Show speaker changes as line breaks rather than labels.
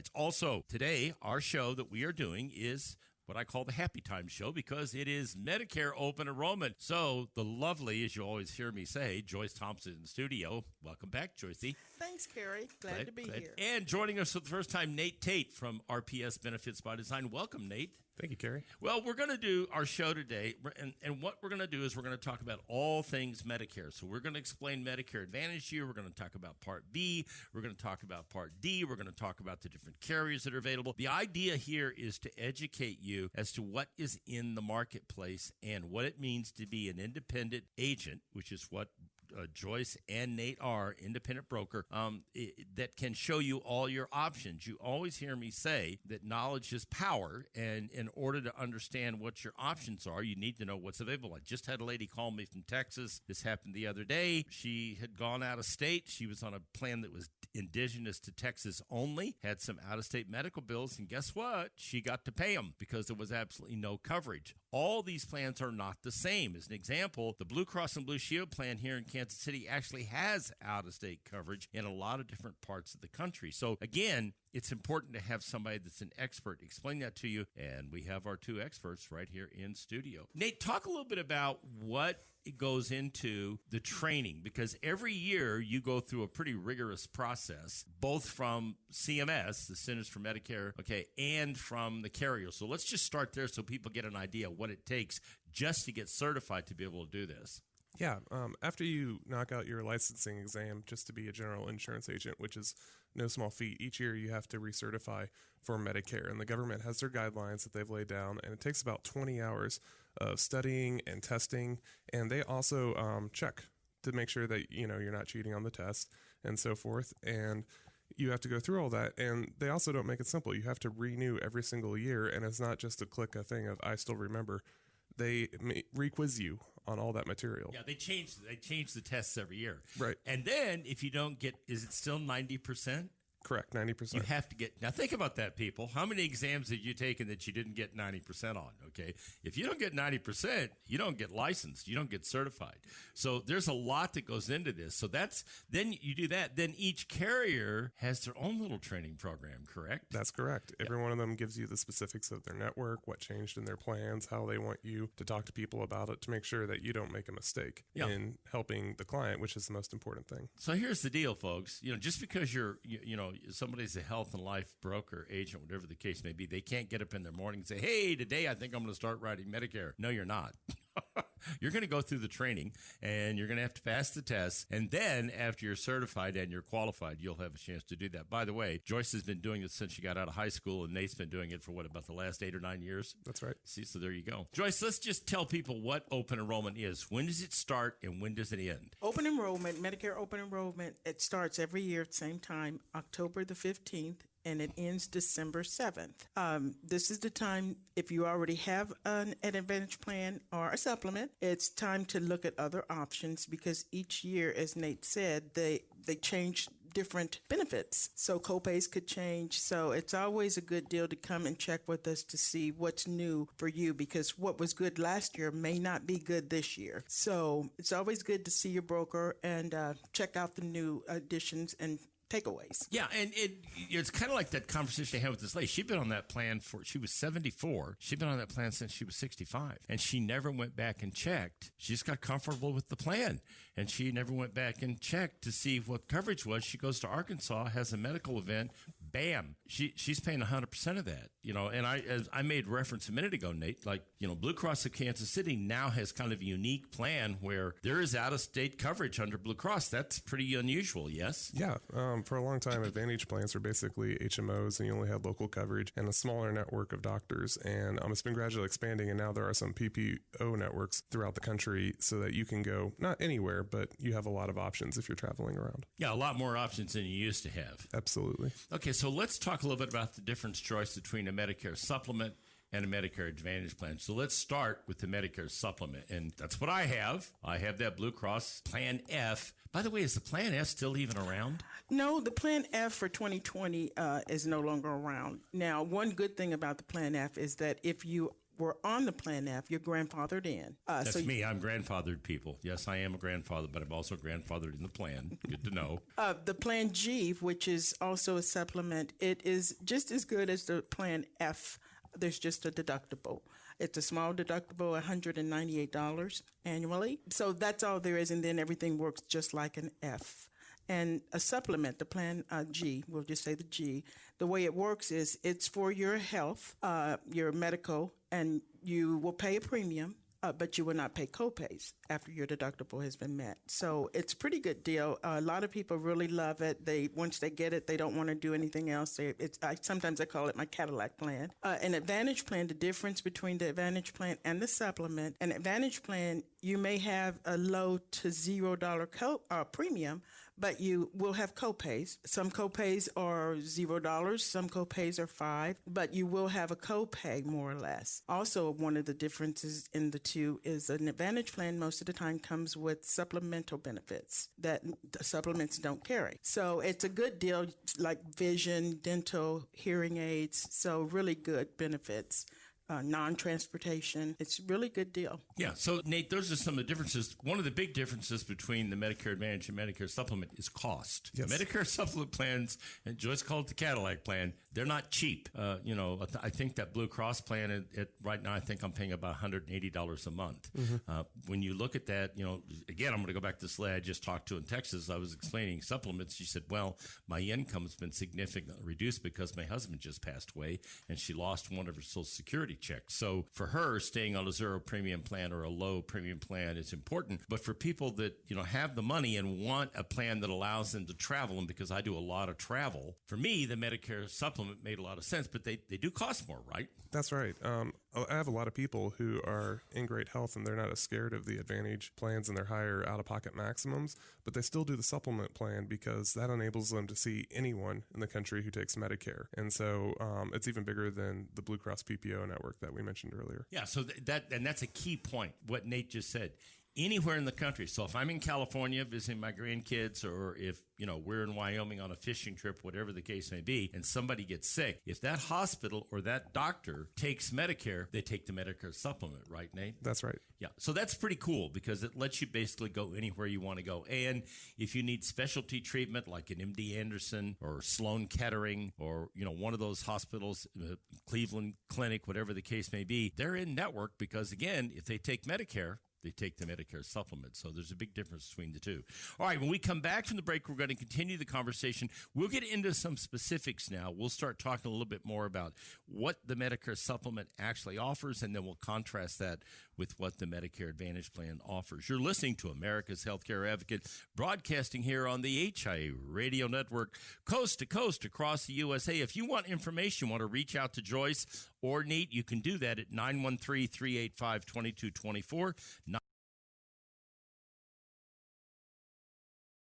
insights. Also, today, our show that we are doing is what I call the Happy Time Show because it is Medicare open enrollment. So the lovely, as you always hear me say, Joyce Thompson in the studio. Welcome back, Joycey.
Thanks, Carrie. Glad to be here.
And joining us for the first time, Nate Tate from RPS Benefits by Design. Welcome, Nate.
Thank you, Carrie.
Well, we're going to do our show today, and what we're going to do is we're going to talk about all things Medicare. So we're going to explain Medicare Advantage to you. We're going to talk about Part B. We're going to talk about Part D. We're going to talk about the different carriers that are available. The idea here is to educate you as to what is in the marketplace and what it means to be an independent agent, which is what Joyce and Nate are, independent broker, that can show you all your options. You always hear me say that knowledge is power, and in order to understand what your options are, you need to know what's available. I just had a lady call me from Texas. This happened the other day. She had gone out of state. She was on a plan that was indigenous to Texas only, had some out-of-state medical bills, and guess what? She got to pay them because there was absolutely no coverage. All these plans are not the same. As an example, the Blue Cross and Blue Shield plan here in Kansas City actually has out-of-state coverage in a lot of different parts of the country. So again, it's important to have somebody that's an expert explain that to you, and we have our two experts right here in studio. Nate, talk a little bit about what it goes into the training, because every year you go through a pretty rigorous process, both from CMS, the Centers for Medicare, and from the carrier. So let's just start there so people get an idea of what it takes just to get certified to be able to do this.
Yeah, after you knock out your licensing exam just to be a general insurance agent, which is no small feat, each year you have to recertify for Medicare. And the government has their guidelines that they've laid down, and it takes about 20 hours of studying and testing. And they also check to make sure that you're not cheating on the test and so forth. And you have to go through all that. And they also don't make it simple. You have to renew every single year, and it's not just a thing of I still remember. They re-quiz you on all that material.
Yeah, they change the tests every year.
Right.
And then if you don't get, is it still 90%?
Correct, 90%.
You have to get, now think about that, people. How many exams did you take that you didn't get 90% on, okay? If you don't get 90%, you don't get licensed. You don't get certified. So there's a lot that goes into this. So then you do that. Then each carrier has their own little training program, correct?
That's correct. Every one of them gives you the specifics of their network, what changed in their plans, how they want you to talk to people about it to make sure that you don't make a mistake in helping the client, which is the most important thing.
So here's the deal, folks. Just because you're, somebody's a health and life broker, agent, whatever the case may be, they can't get up in the morning and say, hey, today I think I'm going to start writing Medicare. No, you're not. You're going to go through the training, and you're going to have to pass the test. And then after you're certified and you're qualified, you'll have a chance to do that. By the way, Joyce has been doing it since she got out of high school, and Nate's been doing it for about the last 8 or 9 years?
That's right.
See, so there you go. Joyce, let's just tell people what open enrollment is. When does it start and when does it end?
Open enrollment, Medicare open enrollment, it starts every year at the same time, October the 15th. And it ends December 7th. This is the time, if you already have an Advantage plan or a supplement, it's time to look at other options because each year, as Nate said, they change different benefits. So copays could change. So it's always a good deal to come and check with us to see what's new for you because what was good last year may not be good this year. So it's always good to see your broker and check out the new additions and takeaways.
Yeah, and it's kind of like that conversation I had with this lady. She'd been on that plan she was 74. She'd been on that plan since she was 65. And she never went back and checked. She just got comfortable with the plan. And she never went back and checked to see what coverage was. She goes to Arkansas, has a medical event, bam. She's paying 100% of that. And as I made reference a minute ago, Nate, Blue Cross of Kansas City now has kind of a unique plan where there is out-of-state coverage under Blue Cross. That's pretty unusual, yes?
Yeah. For a long time, Advantage plans were basically HMOs, and you only had local coverage and a smaller network of doctors. And it's been gradually expanding, and now there are some PPO networks throughout the country so that you can go, not anywhere, but you have a lot of options if you're traveling around.
Yeah, a lot more options than you used to have.
Absolutely.
Okay, so let's talk a little bit about the difference, Joyce, between a Medicare supplement and a Medicare Advantage plan. So let's start with the Medicare supplement. And that's what I have. I have that Blue Cross Plan F. By the way, is the Plan F still even around?
No, the Plan F for 2020 is no longer around. Now, one good thing about the Plan F is that if you were on the Plan F, you're grandfathered in.
That's me. I'm grandfathered, people. Yes, I am a grandfather, but I'm also grandfathered in the plan. Good to know.
The Plan G, which is also a supplement, it is just as good as the Plan F. There's just a deductible. It's a small deductible, $198 annually. So that's all there is, and then everything works just like an F. And a supplement, the Plan G, we'll just say the G, the way it works is it's for your health, your medical, and you will pay a premium, but you will not pay copays after your deductible has been met. So it's a pretty good deal. A lot of people really love it. Once they get it, they don't want to do anything else. Sometimes I call it my Cadillac plan. An Advantage plan, the difference between the Advantage plan and the supplement, an Advantage plan, you may have a low to $0 premium, but you will have copays. Some copays are $0, some copays are $5, but you will have a copay more or less. Also, one of the differences in the two is an Advantage plan most of the time comes with supplemental benefits that the supplements don't carry. So it's a good deal, like vision, dental, hearing aids, so really good benefits. Non-transportation. It's a really good deal.
Yeah. So, Nate, those are some of the differences. One of the big differences between the Medicare Advantage and Medicare Supplement is cost.
Yes.
The Medicare Supplement plans, and Joyce called it the Cadillac plan, they're not cheap. I think that Blue Cross plan, right now, I think I'm paying about $180 a month. Mm-hmm. When you look at that, again, I'm going to go back to this lady I just talked to in Texas. I was explaining supplements. She said, well, my income's been significantly reduced because my husband just passed away, and she lost one of her Social Security checks. So for her, staying on a zero premium plan or a low premium plan is important. But for people that, have the money and want a plan that allows them to travel, and because I do a lot of travel, for me, the Medicare Supplement made a lot of sense, but they do cost more, right?
That's right. I have a lot of people who are in great health and they're not as scared of the Advantage plans and their higher out-of-pocket maximums, but they still do the supplement plan because that enables them to see anyone in the country who takes Medicare. And so it's even bigger than the Blue Cross PPO network that we mentioned earlier.
Yeah, so that's a key point, what Nate just said. Anywhere in the country. So if I'm in California visiting my grandkids, or if, we're in Wyoming on a fishing trip, whatever the case may be, and somebody gets sick, if that hospital or that doctor takes Medicare, they take the Medicare Supplement, right, Nate?
That's right.
Yeah. So that's pretty cool because it lets you basically go anywhere you want to go. And if you need specialty treatment like an MD Anderson or Sloan Kettering or, one of those hospitals, Cleveland Clinic, whatever the case may be, they're in network because, again, if they take Medicare, they take the Medicare Supplement. So there's a big difference between the two. All right, when we come back from the break, we're going to continue the conversation. We'll get into some specifics now. We'll start talking a little bit more about what the Medicare Supplement actually offers, and then we'll contrast that with what the Medicare Advantage plan offers. You're listening to America's Healthcare Advocate, broadcasting here on the HIA Radio Network, coast to coast across the USA. If you want information, you want to reach out to Joyce or Nate, you can do that at 913-385-2224,